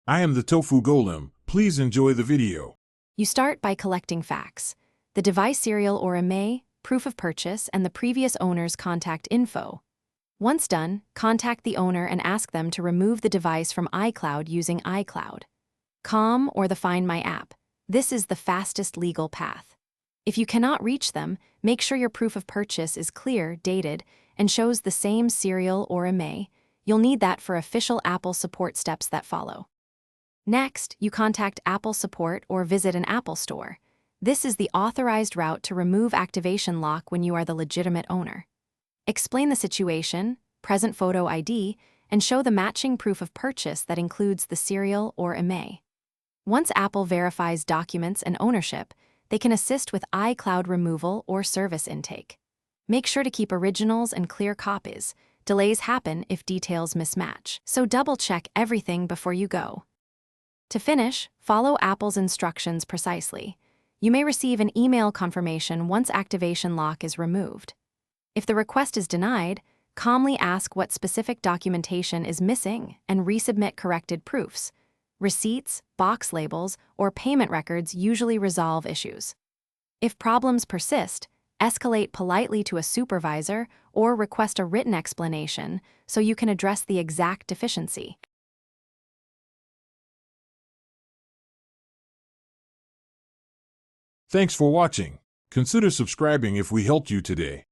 I am the Tofu Golem. Please enjoy the video. You start by collecting facts: the device serial or IMEI, proof of purchase, and the previous owner's contact info. Once done, contact the owner and ask them to remove the device from iCloud using iCloud, Com, or the Find My app. This is the fastest legal path. If you cannot reach them, make sure your proof of purchase is clear, dated, and shows the same serial or IMEI. You'll need that for official Apple support steps that follow. Next, you contact Apple support or visit an Apple store. This is the authorized route to remove activation lock when you are the legitimate owner. Explain the situation, present photo ID, and show the matching proof of purchase that includes the serial or IMEI. Once Apple verifies documents and ownership, they can assist with iCloud removal or service intake. Make sure to keep originals and clear copies. Delays happen if details mismatch, so double-check everything before you go. To finish, follow Apple's instructions precisely. You may receive an email confirmation once activation lock is removed. If the request is denied, calmly ask what specific documentation is missing and resubmit corrected proofs. Receipts, box labels, or payment records usually resolve issues. If problems persist, escalate politely to a supervisor or request a written explanation so you can address the exact deficiency. Thanks for watching. Consider subscribing if we helped you today.